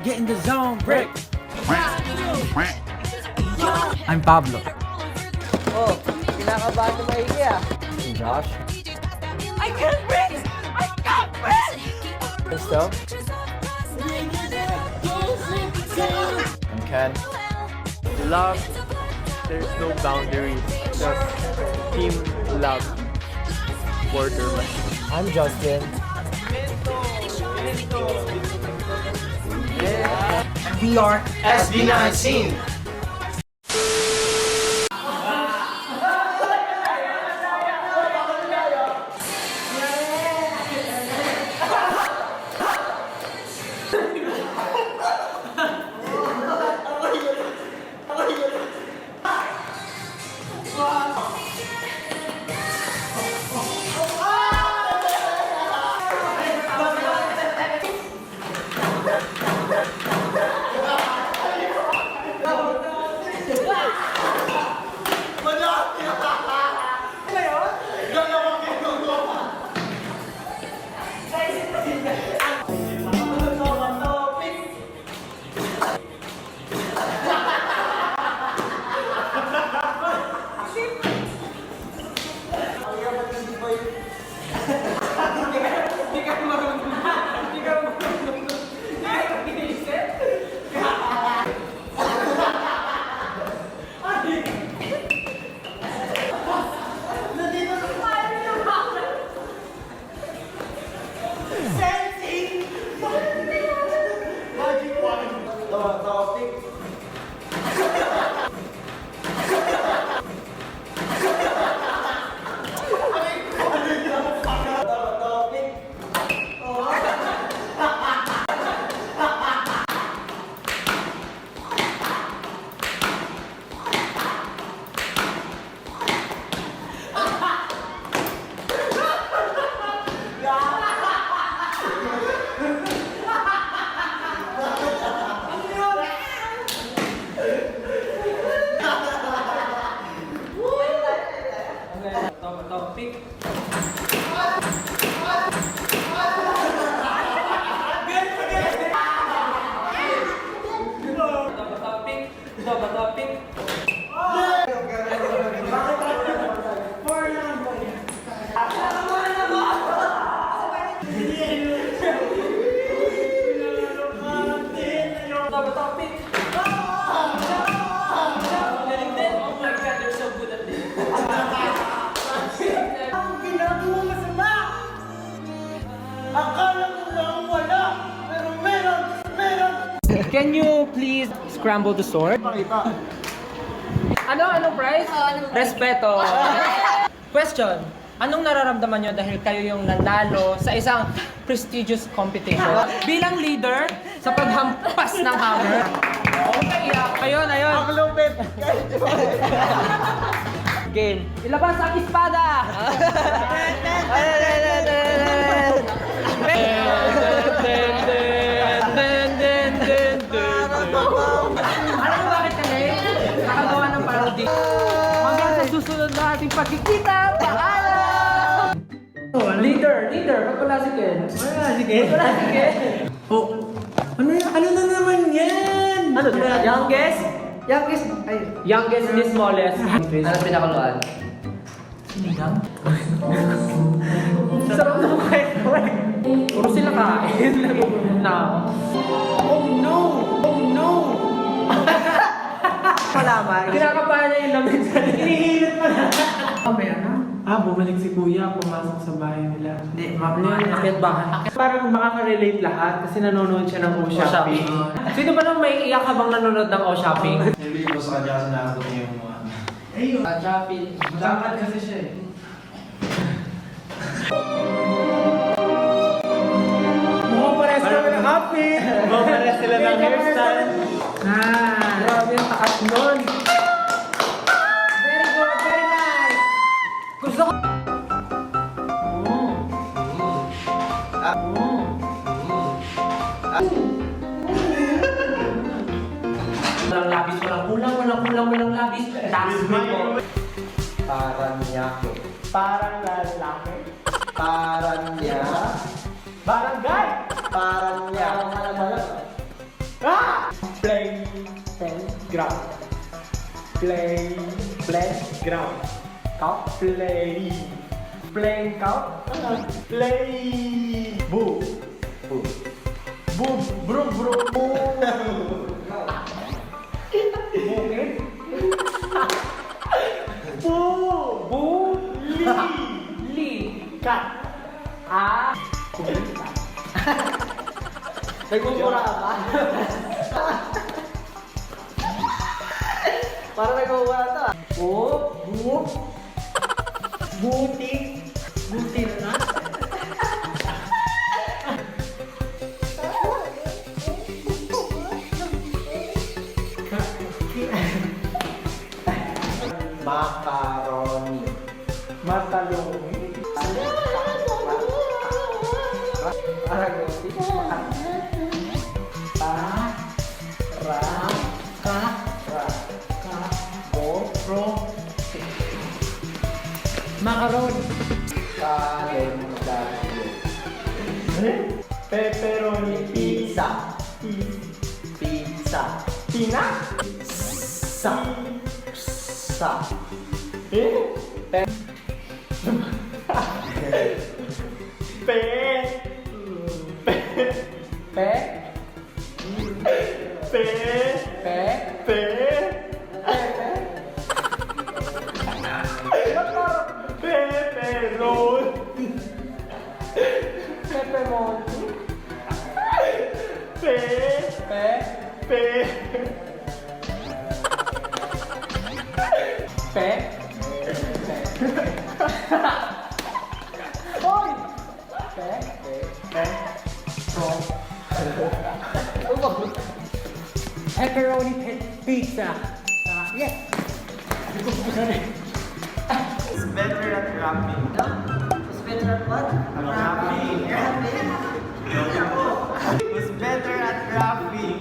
Get in the zone, break. I'm Pablo. Oh, kinakabahan na maigi ah. Josh. I can't breathe! I can't breathe! Gusto? I'm Ken. Love, there's no boundaries. Just team love. Borderman. I'm Justin. We are SB19. Can you please scramble the sword? Anong prize? Respeto. Question. Anong nararamdaman nyo dahil kayo yung nanalo sa isang prestigious competition? Bilang leader sa paghampas ng hammer. Okay, ayun. Ang lupit! Game. Ilabas ang espada! Alam mo bakit kami nakagawa ng parody? Hanggang sa susunod na ating pagkikita, paalam! Leader, pag wala si Ken. Wala si Ken. Oh, ano na naman yan? Ano? Youngest? Youngest and the smallest. Ano pinakaluan? Sinigang? Sarap na kayo. Puro sila kain. Na. Oh no! Malaman. Kinakabahan niya yung lamin sa Hinihilot pa na. Mamaya na. Bumalik si kuya, pumasok sa bahay nila. Hindi, akyat bahay. Parang makaka-relate lahat kasi nanonood siya ng O-Shopping. Sino ba nang may iyak habang nanonood ng O-Shopping? Hindi ko sa kanya kasi nakakot niya yung mga... Ayun! Shopping. Matangkad kasi siya eh. Mukhang pares kami ng outfit! Mukhang pares sila ng hairstyle. Grabe yung taas nun. Very good, very nice. Gusto ko. Walang labis, walang labis. That's mo. Paranaque. Parang lalaki. Paranaque. Barangay. Paranaque. Playground. Playground. Count. Playing count. Play. Boo. Boom. Bro. Bukit. Boo. Li. Kat. Kumita. Nagmumura ka ba? Parang nagmumura to ah. Buti na. Macaroni. Matalong. Aragosi. Macaron. Calendario. Pepperoni. Pizza. Pina. Sa. Pe. Pepperoni pizza. Yes. It's better at rapping. It's better at what? Rapping. It's better at rapping.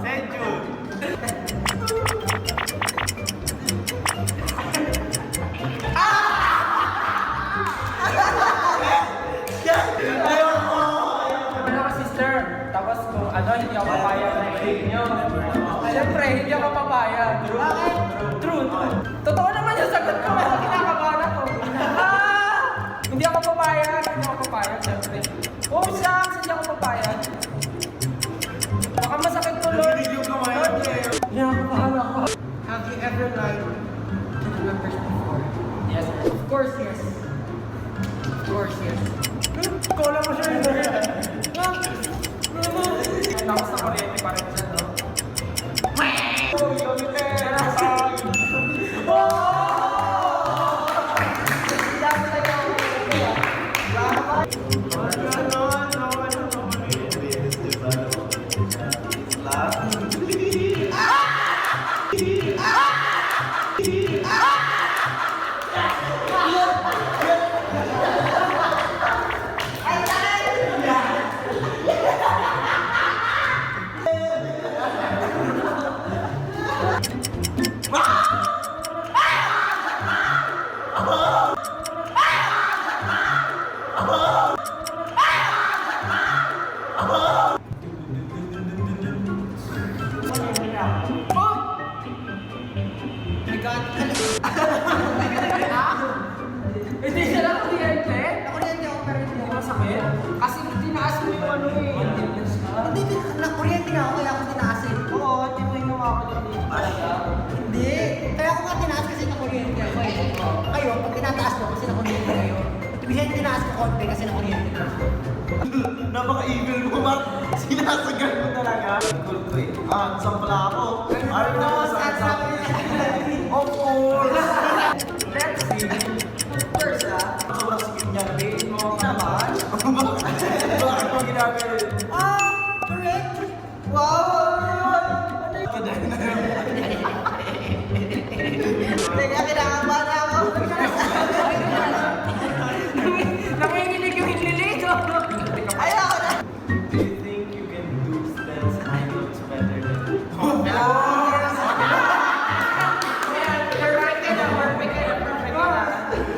Said you. Ano ka, sister? Tapos kung ano, hindi ako papayag na i-hate nyo. Siyempre, hindi ako papayag. Bakit? True. Totoo naman yung sagot ko. Pero kinakabahan ako. Hindi ako papayag. Siyempre. Oh, shucks. Hindi ako papayag. Baka masakit tuloy. Narinig yung kamay mo. Kinakabahan ako. Have you ever lied to the members before? Yes. Of course, yes. Kola mo siya yun. Tapos na kuryente pa rin siya, no? Hindi siya lang kuryente? Nakuryente ako pero hindi ako Masakit? Kasi tinaas mo yung ano eh. Hindi, nakuryente na ako kaya ako tinaasin. Oo, hindi mo inawa ko dito talaga. Hindi. Kaya ako nga tinaas kasi nakuryente ako eh. Kayo, pag tinataas ko kasi nakuryente kayo. Ibig sabihin tinaas ko konti kasi nakuryente ka. Napaka-evil mo, Mark. Sinasagal mo talaga. Cool ko eh. Saan pala ako? Ayaw na ako sa Of course! Let's see. First Sobrang sikip niya. Baby mo naman. Bakit mo ginagawa? correct. Wow! Teka, kinakabahan ako. Nanginginig yung hinlilig. Ayoko na. Do you think you can do stunts and looks better than You're right, perfect.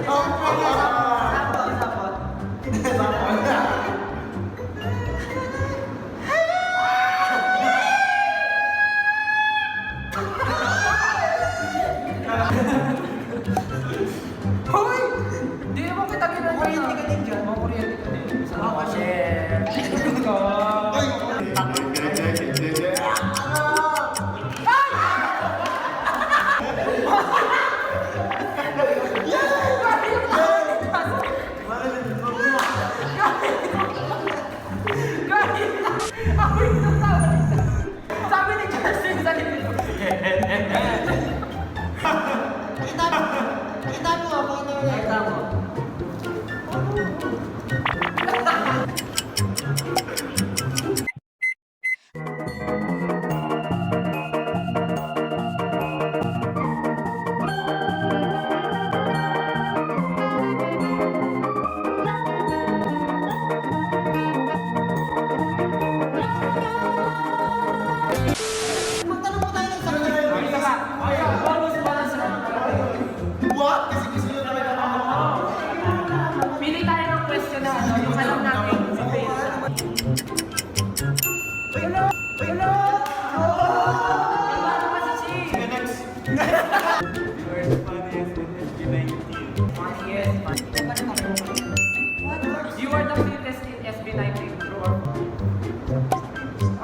You are the fittest in SB19. True or false?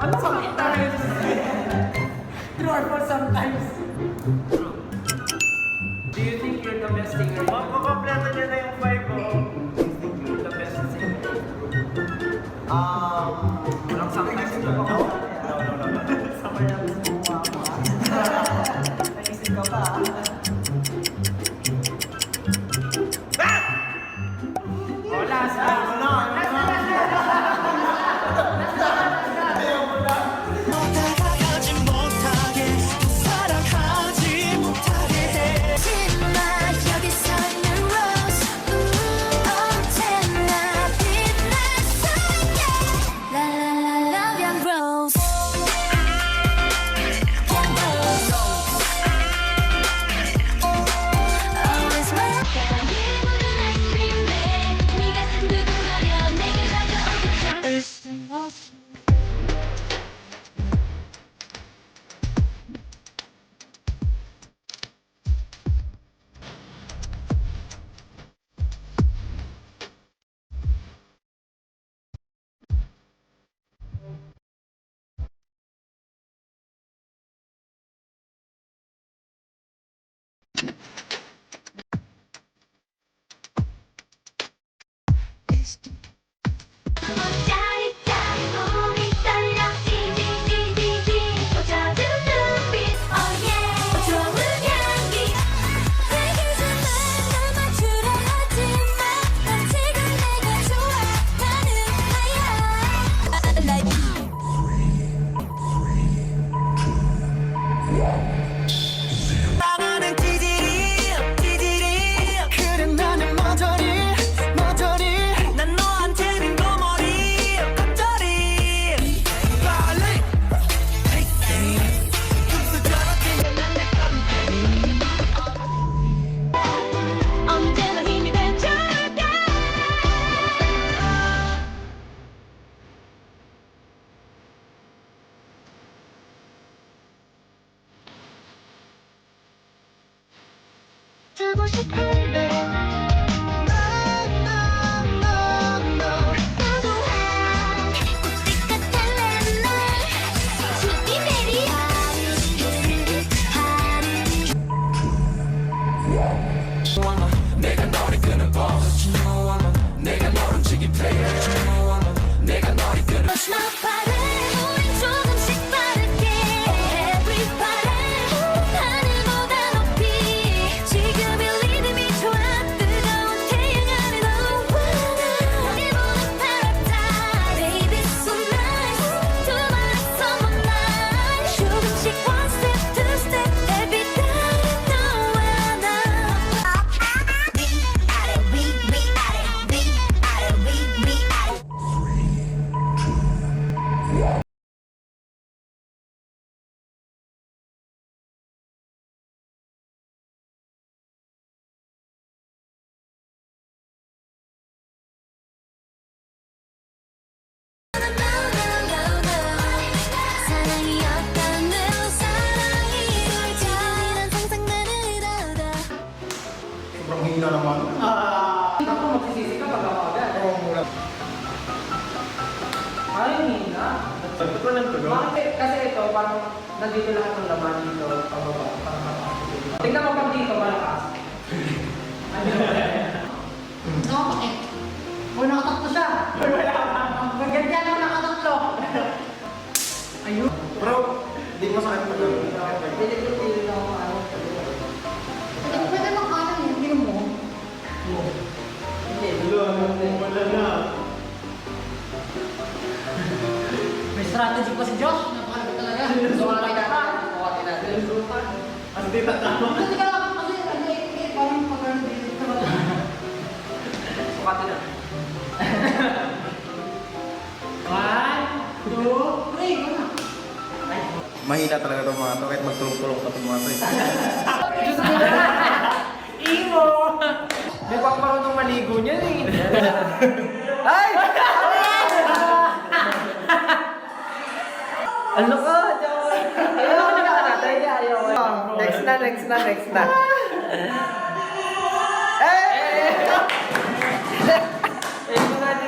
Ano sometimes? True or false sometimes. Do you think you're the best singer in the group? Makukompleto niya na yung 5 ko. The best singer? Walang sometimes ito pa ko. No. Sama na gusto mo ako ah. Naisip ka pa ah. Wala sa... 다가가지 못하게 사랑하지 못하게 해 하지만 여기 서 있는 rose 언제나 빛날 수 있게 La la la love young rose Young rose Always my 모든 아이스크림에 네가 두근거려 내게 다가오고 짜릿짜릿 몸이 떨려 찌릿찌릿찌릿 꽂아든 눈빛 oh yeah 좋은 향기 되기지만 날 맞추려 하지만 난 지금 내가 좋아하는 나가는 찌질이 그래 나는 머저리 난 너한테는 거머리 겉절이 빨리 언제나 힘이 된 절대 주고 싶은데 꽃빛 같은 날 숲이 내리 Push my body 우린 조금씩 빠르게 Everybody 하늘보다 높이 지금 이 리듬이 좋아 뜨거운 태양 아래 너와 이보는 paradise Baby so nice 두말 someone nice 조금씩 one step two step every time 너와 나 We at it we at it we at it we at it 사랑이었다는 사랑이 진실한 상상만을 하다 Sobrang hina naman. Ako, magsisisi ka pag ako agad. Ay, hina. Sabi ko lang tuloy. Bakit? Kasi ito, parang nandito lahat ng laman dito. Pababa, parang mataas. Tingnan mo pag dito, malakas. No, bakit? O nakatakto siya. Ganyan mo nakatakto. Ayun. Bro, di mo sa akin pa lang. Pili na ako ano. Pwede lang kanan yun, hindi mo. Wala na. May strategy pa si Josh. Napakalagot talaga. So, wala tayo natin. Sukatin natin. As di tatama. Kasi ka lang, kasi parang pag-run ka ba? Sukatin na. 1, 2, 3, go na. Mahina talaga itong mga to. Kahit magtulong-tulong pa itong mga to. Diyos ko na! Imo! Di ba ako marunong maligo niyan eh? Ay! Ano ka? Ayaw ko na natin. Ayaw ko. Next na. Eh! Ito natin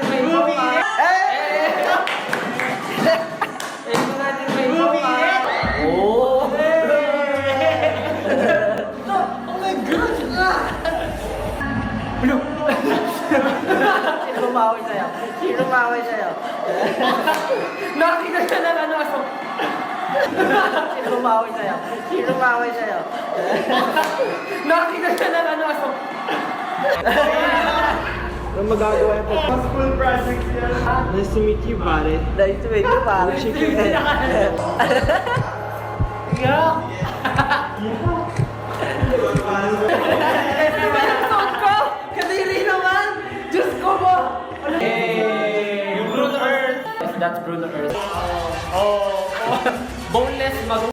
Sino maway sa'yo? Nakakita ka ng ano, aso. Sino maway sa'yo? Sino maway sa'yo? Nakakita ka ng ano, aso. Ano magagawa ito? School projects yan. Nice to meet you, pare. Nice to meet you, pare. Suot ko! Kadiri naman! Diyos ko po! Hey! Bruno Earth! That's Bruno Earth. Boneless mag...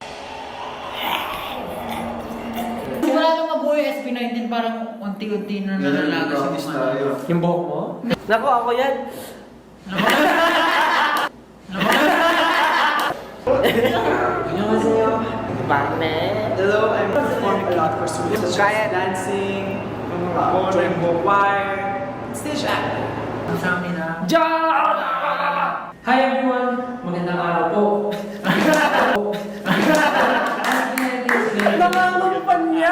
Wala nang mabuhay SB19, parang unti-unti na nalalaga sa mga. Yung buhok mo? Naku, ako yan. Hello, I'm performing a lot for students. Kaya dancing, join choir, stage acting. Sa amin na. John! Hi everyone! Magandang araw po. Nangangampan niya!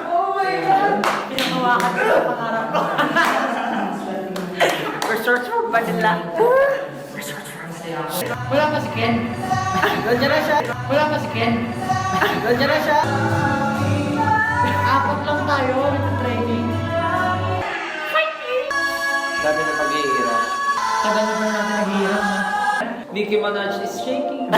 Oh my God! Pinahawakan ko sa pangarap ko. Research for Manila. Wala pa si Ken. Nandiyan na siya. Wala pa si Ken. Nandiyan na siya. Apat lang tayo nag-training. Dami na pag-iira. Tagal na ba natin naghihirap na? Nicki Minaj is shaking.